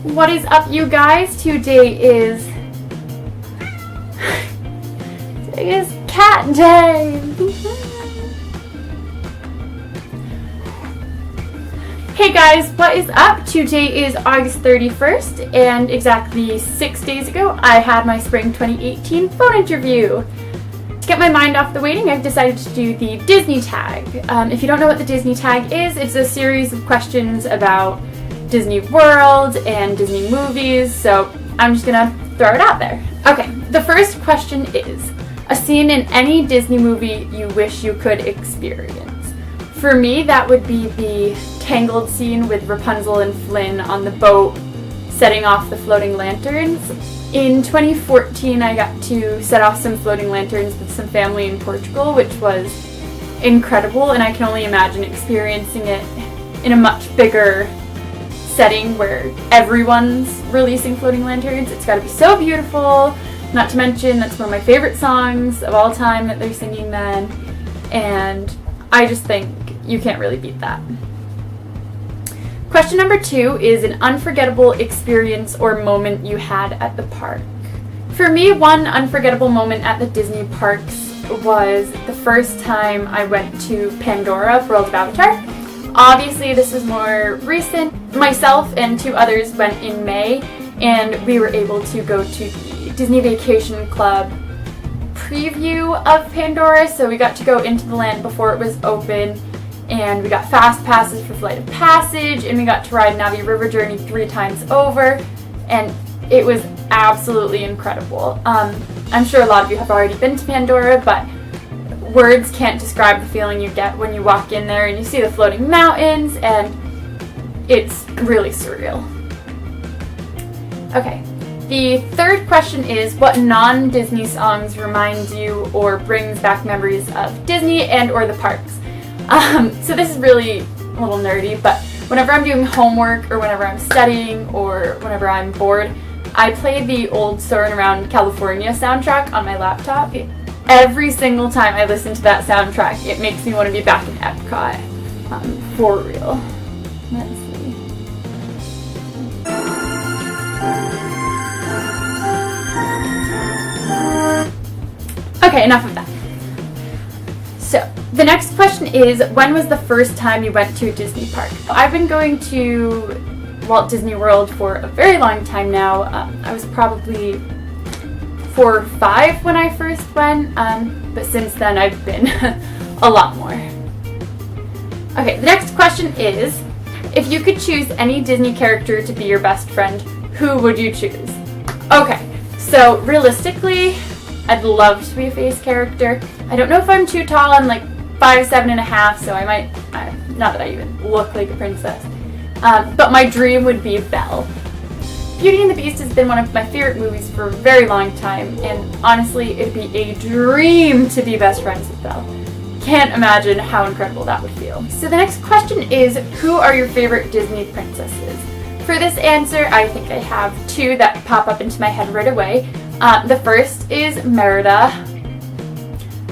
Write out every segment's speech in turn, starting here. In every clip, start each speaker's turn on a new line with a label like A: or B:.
A: What is up, you guys? Today is cat day. Hey guys, what is up? Today is August 31st, and exactly 6 days ago I had my spring 2018 phone interview. To get my mind off the waiting, I've decided to do the Disney tag. If you don't know what the Disney tag is, it's a series of questions about Disney World and Disney movies, so I'm just gonna throw it out there. Okay, the first question is, a scene in any Disney movie you wish you could experience. For me, that would be the Tangled Scene with Rapunzel and Flynn on the boat setting off the floating lanterns. In 2014, I got to set off some floating lanterns with some family in Portugal, which was incredible, and I can only imagine experiencing it in a much bigger setting where everyone's releasing floating lanterns. It's got to be so beautiful, not to mention that's one of my favorite songs of all time that they're singing then, and I just think you can't really beat that. Question number 2 is an unforgettable experience or moment you had at the park. For me, one unforgettable moment at the Disney parks was the first time I went to Pandora, World of Avatar. Obviously, this was more recent. Myself and 2 others went in May, and we were able to go to the Disney Vacation Club preview of Pandora, so we got to go into the land before it was open, and we got fast passes for Flight of Passage, and we got to ride Navi River Journey 3 times over, and it was absolutely incredible. I'm sure a lot of you have already been to Pandora, but words can't describe the feeling you get when you walk in there and you see the floating mountains, and it's really surreal. Okay, the third question is, what non-Disney songs remind you or brings back memories of Disney and or the parks? So this is really a little nerdy, but whenever I'm doing homework or whenever I'm studying or whenever I'm bored, I play the old Soarin' Around California soundtrack on my laptop. Every single time I listen to that soundtrack, it makes me want to be back in Epcot. For real. Let's see. Okay, enough of that. So, the next question is, when was the first time you went to a Disney park? I've been going to Walt Disney World for a very long time now. I was probably 4 or 5 when I first went, but since then I've been a lot more. Okay, the next question is, if you could choose any Disney character to be your best friend, who would you choose? Okay, so realistically, I'd love to be a face character. I don't know if I'm too tall. I'm like 5'7.5", so I might, not that I even look like a princess, but my dream would be Belle. Beauty and the Beast has been one of my favorite movies for a very long time, and honestly, it'd be a dream to be best friends with Belle. Can't imagine how incredible that would feel. So the next question is, who are your favorite Disney princesses? For this answer, I think I have 2 that pop up into my head right away. The first is Merida.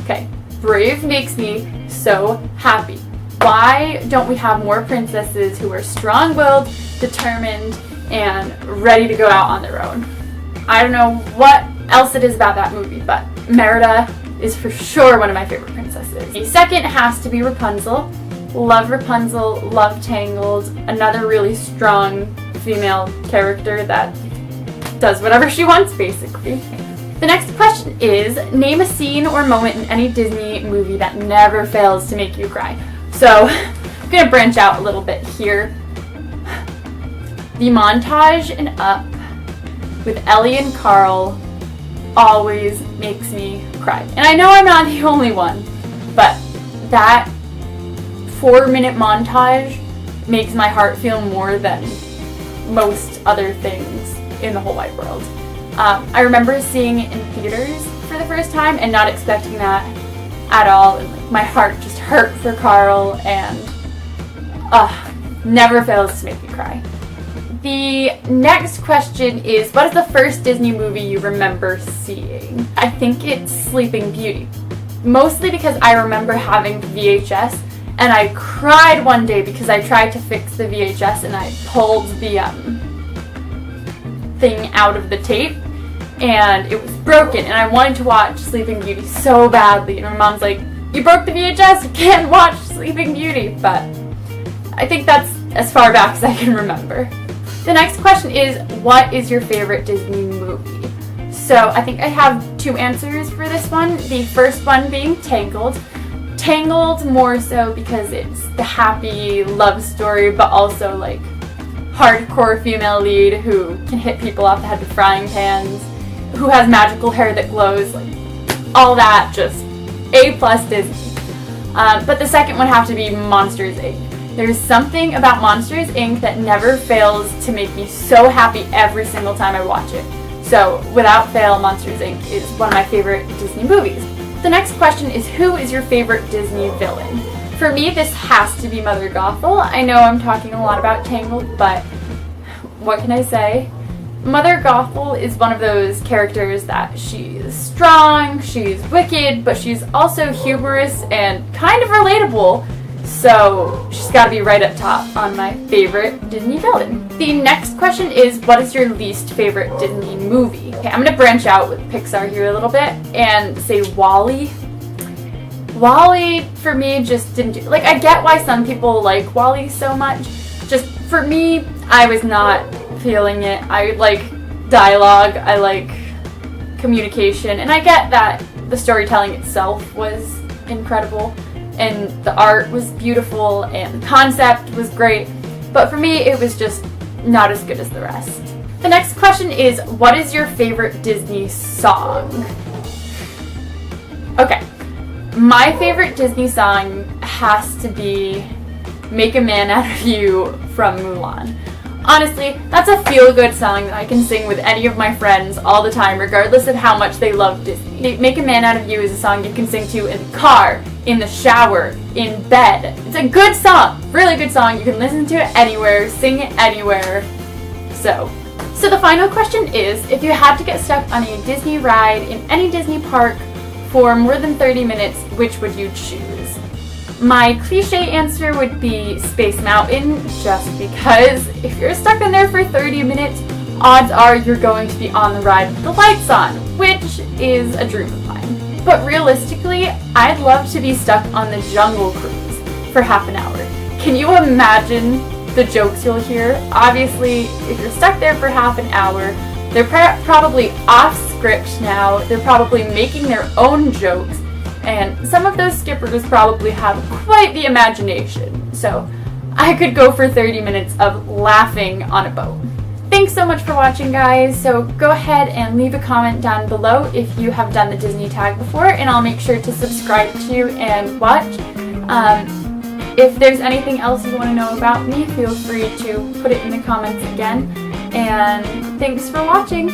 A: Okay, Brave makes me so happy. Why don't we have more princesses who are strong-willed, determined, and ready to go out on their own? I don't know what else it is about that movie, but Merida is for sure one of my favorite princesses. The second has to be Rapunzel. Love Rapunzel, love Tangled, another really strong female character that does whatever she wants, basically. The next question is, name a scene or moment in any Disney movie that never fails to make you cry. So, I'm going to branch out a little bit here. The montage in Up with Ellie and Carl always makes me cry. And I know I'm not the only one, but that 4-minute montage makes my heart feel more than most other things in the whole wide world. I remember seeing it in theaters for the first time and not expecting that at all. And, like, my heart just hurt for Carl, and never fails to make me cry. The next question is, what is the first Disney movie you remember seeing? I think it's Sleeping Beauty. Mostly because I remember having VHS, and I cried one day because I tried to fix the VHS and I pulled the thing out of the tape, and it was broken, and I wanted to watch Sleeping Beauty so badly, and my mom's like, you broke the VHS, you can't watch Sleeping Beauty, but I think that's as far back as I can remember. The next question is, what is your favorite Disney movie? So I think I have two answers for this one. The first one being Tangled. Tangled more so because it's the happy love story, but also like hardcore female lead who can hit people off the head with frying pans, who has magical hair that glows, like all that, just A+ Disney. But the second would have to be Monsters, Inc. There's something about Monsters, Inc. that never fails to make me so happy every single time I watch it. So, without fail, Monsters, Inc. is one of my favorite Disney movies. The next question is, who is your favorite Disney villain? For me, this has to be Mother Gothel. I know I'm talking a lot about Tangled, but what can I say? Mother Gothel is one of those characters that she's strong, she's wicked, but she's also humorous and kind of relatable. So she's got to be right up top on my favorite Disney villain. The next question is, what is your least favorite Disney movie? Okay, I'm going to branch out with Pixar here a little bit and say WALL-E. WALL-E, for me, just didn't do... Like, I get why some people like WALL-E so much. Just, for me, I was not feeling it. I like dialogue, I like communication, and I get that the storytelling itself was incredible. And the art was beautiful, and the concept was great, but for me, it was just not as good as the rest. The next question is, what is your favorite Disney song? Okay, my favorite Disney song has to be Make a Man Out of You from Mulan. Honestly, that's a feel-good song that I can sing with any of my friends all the time, regardless of how much they love Disney. Make a Man Out of You is a song you can sing to in the car, in the shower, in bed. It's a good song, really good song. You can listen to it anywhere, sing it anywhere. So the final question is, if you had to get stuck on a Disney ride in any Disney park for more than 30 minutes, which would you choose? My cliche answer would be Space Mountain, just because if you're stuck in there for 30 minutes, odds are you're going to be on the ride with the lights on, which is a dream of mine. But realistically, I'd love to be stuck on the Jungle Cruise for half an hour. Can you imagine the jokes you'll hear? Obviously, if you're stuck there for half an hour, they're probably off script now, they're probably making their own jokes, and some of those skippers probably have quite the imagination. So I could go for 30 minutes of laughing on a boat. Thanks so much for watching, guys. So go ahead and leave a comment down below if you have done the Disney tag before, and I'll make sure to subscribe to and watch. If there's anything else you want to know about me, feel free to put it in the comments again. And thanks for watching.